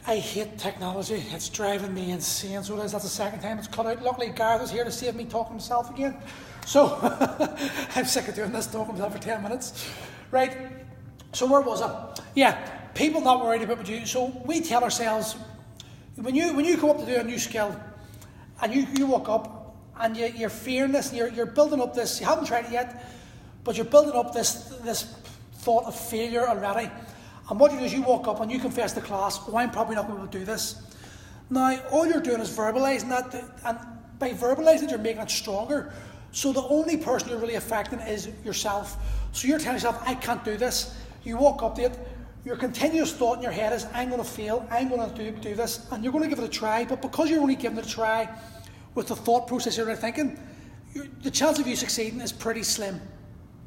I hate technology. It's driving me insane. So it is. That's the second time it's cut out. Luckily, Gareth is here to save me talking to himself again. So I'm sick of doing this, talking to myself for 10 minutes. Right. So where was I? Yeah. People not worried about what you do. So we tell ourselves, when you come up to do a new skill, and you walk up and you're fearing this, and you're building up this. You haven't tried it yet, but you're building up this thought of failure already. And what you do is you walk up and you confess to class, oh, I'm probably not going to be able to do this. Now, all you're doing is verbalising that, and by verbalising it, you're making it stronger. So the only person you're really affecting is yourself. So you're telling yourself, I can't do this. You walk up to it, your continuous thought in your head is, I'm going to fail, I'm going to do this, and you're going to give it a try. But because you're only giving it a try with the thought process you're thinking, the chance of you succeeding is pretty slim.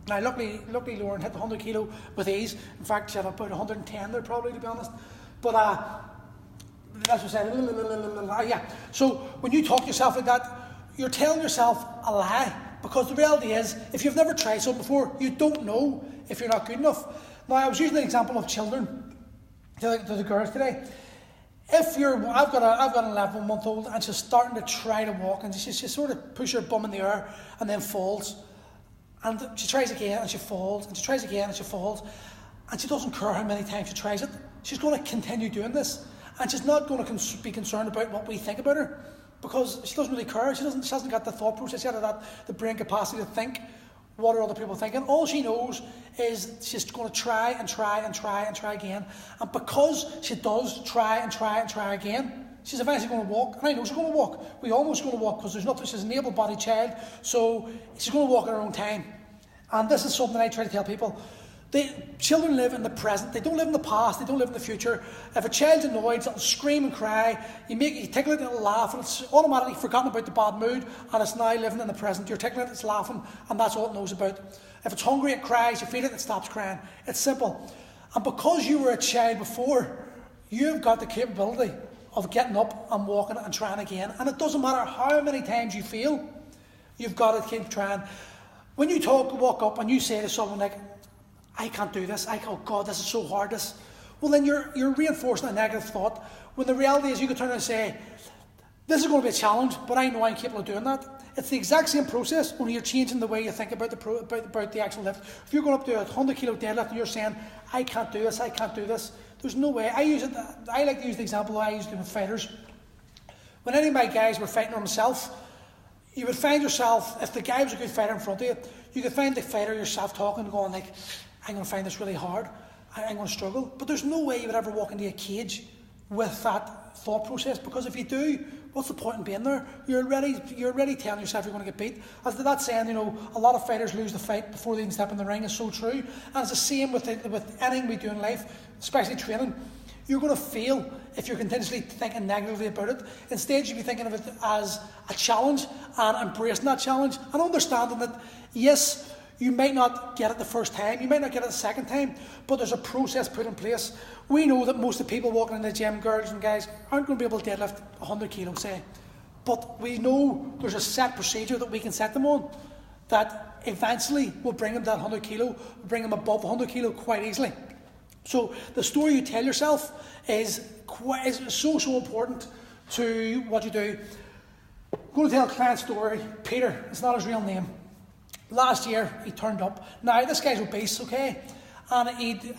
Now, luckily Lauren hit the 100 kilo with ease. In fact, she had about 110 there probably, to be honest. But that's what I said. Yeah. So when you talk to yourself like that, you're telling yourself a lie. Because the reality is, if you've never tried something before, you don't know if you're not good enough. Now, I was using an example of children to the girls today. I've got an 11-month-old and she's starting to try to walk, and she sort of pushes her bum in the air and then falls. And she tries again and she falls, and she tries again and she falls, and she doesn't care how many times she tries it. She's going to continue doing this, and she's not going to be concerned about what we think about her, because she doesn't really care. She hasn't got the thought process yet, or the brain capacity to think what are other people thinking. All she knows is she's going to try and try and try and try again, and because she does try and try and try again, she's eventually going to walk. And I know she's going to walk. We all know she's going to walk, because she's an able-bodied child, so she's going to walk at her own time. And this is something I try to tell people. Children live in the present. They don't live in the past. They don't live in the future. If a child's annoyed, it'll scream and cry. You tickle it, it'll laugh, and it's automatically forgotten about the bad mood, and it's now living in the present. You're tickling it, it's laughing, and that's all it knows about. If it's hungry, it cries. You feed it, it stops crying. It's simple. And because you were a child before, you've got the capability of getting up and walking and trying again. And it doesn't matter how many times you fail, you've got to keep trying. When you walk up and you say to someone like, I can't do this, oh God, this is so hard, this. Well, then you're reinforcing a negative thought, when the reality is you could turn and say, this is going to be a challenge, but I know I'm capable of doing that. It's the exact same process, only you're changing the way you think about the actual lift. If you're going up to a 100 kilo deadlift and you're saying, I can't do this, there's no way. I like to use the example I used with fighters. When any of my guys were fighting on themselves, you would find yourself, if the guy was a good fighter in front of you, you could find the fighter yourself talking and going like, I'm going to find this really hard, I'm going to struggle. But there's no way you would ever walk into a cage with that thought process, because if you do, what's the point in being there? You're already telling yourself you're going to get beat. As that saying, a lot of fighters lose the fight before they even step in the ring is so true. And it's the same with anything we do in life, especially training. You're going to fail if you're continuously thinking negatively about it. Instead, you should be thinking of it as a challenge and embracing that challenge and understanding that, yes, you might not get it the first time, you might not get it the second time, but there's a process put in place. We know that most of the people walking in the gym, girls and guys, aren't going to be able to deadlift 100 kilos, say. But we know there's a set procedure that we can set them on that eventually will bring them to that 100 kilo, will bring them above 100 kilo quite easily. So the story you tell yourself is so important to what you do. I'm going to tell a client story. Peter, it's not his real name. Last year he turned up. Now this guy's obese, okay, and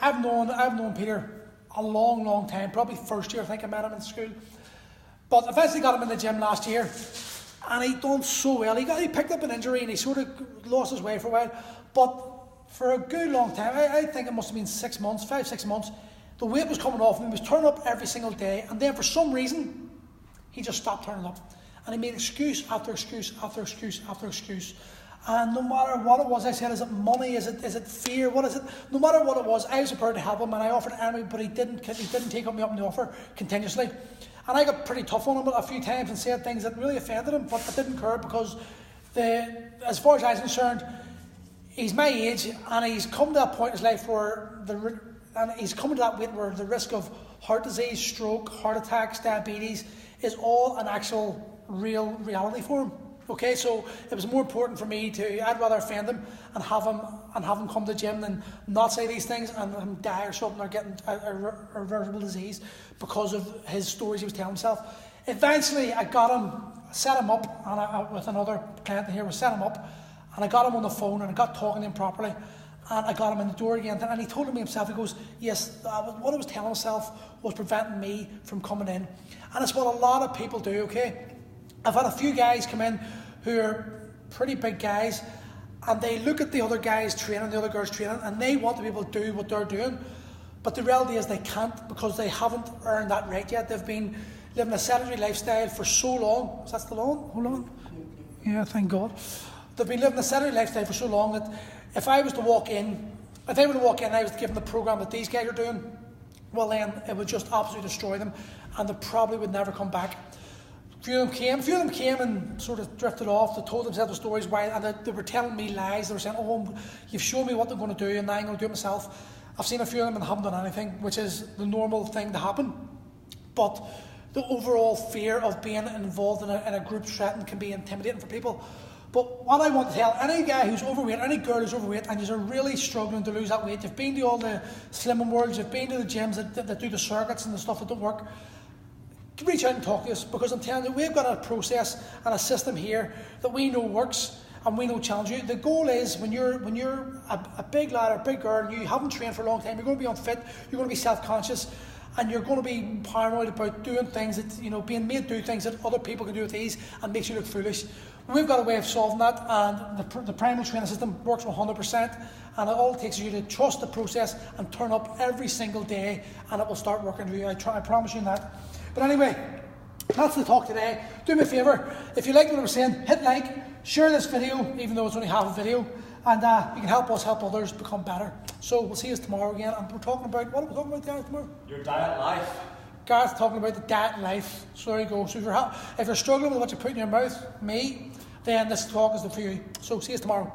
I've known Peter a long time, probably first year I think I met him in school. But eventually got him in the gym last year, and he done so well. He picked up an injury and he sort of lost his way for a while, but for a good long time, I think it must have been 6 months, 5-6 months, the weight was coming off him. He was turning up every single day, and then for some reason, he just stopped turning up. And he made excuse after excuse after excuse after excuse. And no matter what it was, I said, is it money, is it fear, what is it? No matter what it was, I was prepared to help him, and I offered anyway, but he didn't take me up on the offer continuously. And I got pretty tough on him a few times and said things that really offended him, but I didn't care, because as far as I was concerned, he's my age, and he's come to that point in his life where he's coming to that weight where the risk of heart disease, stroke, heart attacks, diabetes is all an actual real reality for him. Okay, so it was more important for me I'd rather offend him and have him come to the gym than not say these things and him die or something or getting a reversible disease because of his stories he was telling himself. Eventually, I got him, set him up, and with another client here, we set him up, and I got him on the phone and I got talking to him properly, and I got him in the door again, and he told me himself, he goes, yes, what I was telling myself was preventing me from coming in. And it's what a lot of people do, okay? I've had a few guys come in who are pretty big guys, and they look at the other guys training, the other girls training, and they want to be able to do what they're doing. But the reality is they can't because they haven't earned that right yet. They've been living a sedentary lifestyle for so long. Is that still on? Hold on. Yeah, thank God. They've been living a sedentary lifestyle for so long that if they were to walk in and I was to give them the program that these guys are doing, well then it would just absolutely destroy them and they probably would never come back. A few of them came and sort of drifted off. They told themselves the stories and they were telling me lies. They were saying, oh, you've shown me what they're going to do and now I'm going to do it myself. I've seen a few of them and haven't done anything, which is the normal thing to happen. But the overall fear of being involved in a group setting can be intimidating for people. But what I want to tell any guy who's overweight, any girl who's overweight, and you're really struggling to lose that weight, you've been to all the slimming worlds, you've been to the gyms that do the circuits and the stuff that don't work, reach out and talk to us, because I'm telling you, we've got a process and a system here that we know works and we know challenges you. The goal is when you're a big lad or a big girl and you haven't trained for a long time, you're going to be unfit, you're going to be self-conscious, and you're going to be paranoid about doing things that, being made do things that other people can do with ease and makes you look foolish. We've got a way of solving that, and the primary training system works 100%, and it all takes you to trust the process and turn up every single day, and it will start working for you. I promise you that. But anyway, that's the talk today. Do me a favour, if you like what I was saying, hit like, share this video, even though it's only half a video, and you can help us help others become better. So we'll see you tomorrow again, and we're talking about, what are we talking about, Gareth, tomorrow? Your diet life. Gareth's talking about the diet life. So there you go. So if you're struggling with what you put in your mouth, then this talk is for you. So see you tomorrow.